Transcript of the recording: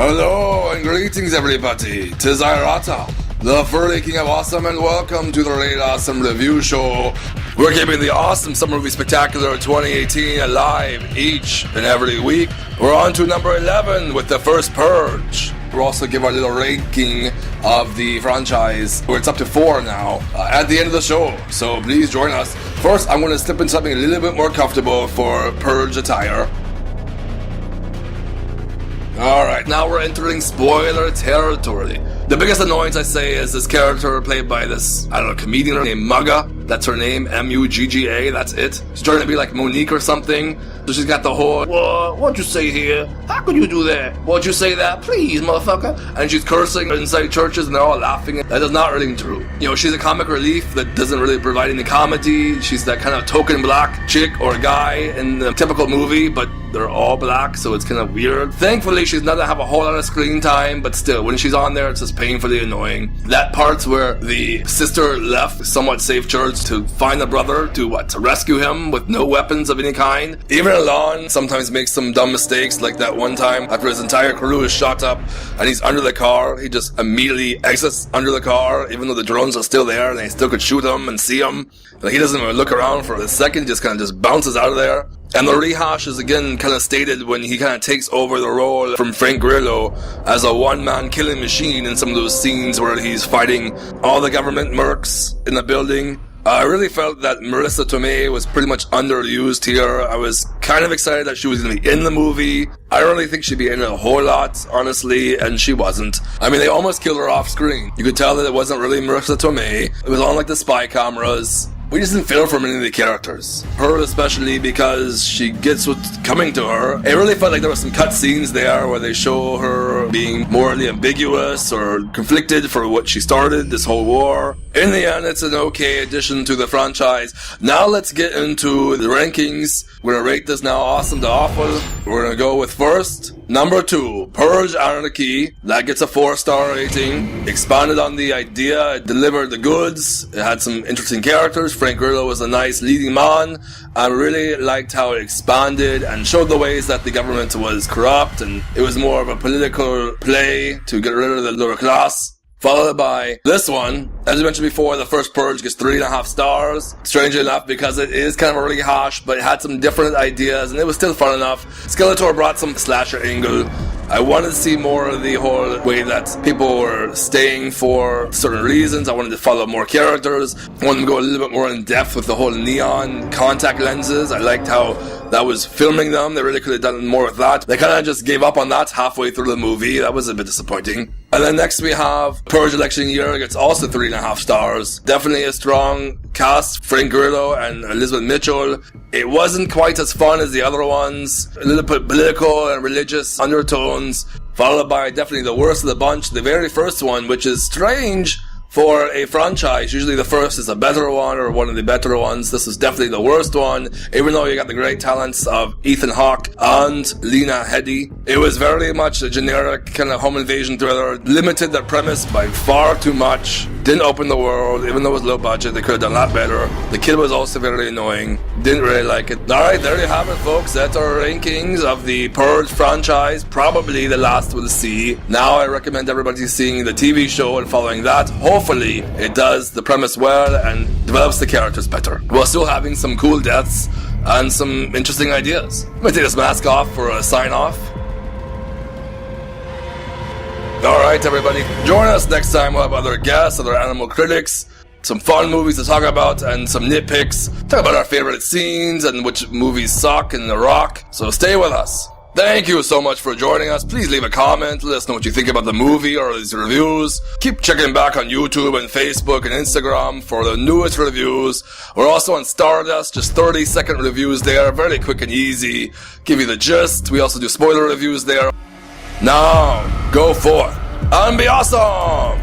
Hello and greetings everybody, 'tis Irata, the furry king of awesome, and welcome to the Rated Awesome Review Show. We're keeping the awesome Summer Movie Spectacular 2018 alive each and every week. We're on to number 11 with the First Purge. We'll also give our little ranking of the franchise, where it's up to 4 now, at the end of the show, so please join us. First, I'm going to slip in something a little bit more comfortable for Purge attire. Alright, now we're entering spoiler territory. The biggest annoyance, I say, is this character played by this, comedian named Mugga. That's her name, M-U-G-G-A, that's it. She's trying to be like Monique or something. So she's got the whole, what'd you say here? How could you do that? What'd you say that? Please, motherfucker. And she's cursing inside churches and they're all laughing. That does not ring true. You know, she's a comic relief that doesn't really provide any comedy. She's that kind of token black chick or guy in the typical movie, but they're all black, so it's kind of weird. Thankfully, she's not gonna have a whole lot of screen time, but still, when she's on there, it's just painfully annoying. That part's where the sister left somewhat safe church to find the brother to rescue him with no weapons of any kind. Even Alon sometimes makes some dumb mistakes, like that one time after his entire crew is shot up and he's under the car, he just immediately exits under the car, even though the drones are still there and they still could shoot him and see him. Like, he doesn't even look around for a second, just kind of just bounces out of there. And the rehash is again kind of stated when he kind of takes over the role from Frank Grillo as a one-man killing machine in some of those scenes where he's fighting all the government mercs in the building. I really felt that Marissa Tomei was pretty much underused here. I was kind of excited that she was going to be in the movie. I don't really think she'd be in it a whole lot, honestly, and she wasn't. I mean, they almost killed her off screen. You could tell that it wasn't really Marissa Tomei. It was on like the spy cameras. We just didn't feel for many of the characters. Her especially, because she gets what's coming to her. It really felt like there were some cut scenes there where they show her being morally ambiguous or conflicted for what she started, this whole war. In the end, it's an okay addition to the franchise. Now let's get into the rankings. We're gonna rate this now awesome to awful. We're gonna go with first, number 2, Purge Anarchy. That gets a 4-star rating. Expanded on the idea, it delivered the goods. It had some interesting characters. Frank Grillo was a nice leading man. I really liked how it expanded and showed the ways that the government was corrupt, and it was more of a political play to get rid of the lower class. Followed by this one. As I mentioned before, the First Purge gets 3.5 stars. Strangely enough, because it is kind of a rehash, but it had some different ideas, and it was still fun enough. Skeletor brought some slasher angle. I wanted to see more of the whole way that people were staying for certain reasons. I wanted to follow more characters. I wanted to go a little bit more in depth with the whole neon contact lenses. I liked how that was filming them. They really could have done more with that. They kind of just gave up on that halfway through the movie. That was a bit disappointing. And then next we have Purge Election Year. It's also 3.5 stars. Definitely a strong cast. Frank Grillo and Elizabeth Mitchell. It wasn't quite as fun as the other ones. A little bit political and religious undertones. Followed by definitely the worst of the bunch, the very first one, which is strange for a franchise. Usually the first is a better one or one of the better ones. This is definitely the worst one, even though you got the great talents of Ethan Hawke and Lena Headey. It was very much a generic kind of home invasion thriller, limited the premise by far too much, didn't open the world, even though it was low budget, they could have done a lot better. The kid was also very annoying, didn't really like it. Alright, there you have it folks, that's our rankings of the Purge franchise, probably the last we'll see. Now I recommend everybody seeing the TV show and following that. Hopefully it does the premise well and develops the characters better, while still having some cool deaths and some interesting ideas. I'm gonna take this mask off for a sign off. Alright everybody, join us next time. We'll have other guests, other animal critics, some fun movies to talk about, and some nitpicks. Talk about our favorite scenes and which movies suck in The Rock. So stay with us. Thank you so much for joining us. Please leave a comment. Let us know what you think about the movie or these reviews. Keep checking back on YouTube and Facebook and Instagram for the newest reviews. We're also on Stardust, just 30-second reviews there. Very quick and easy. Give you the gist. We also do spoiler reviews there. Now, go forth and be awesome!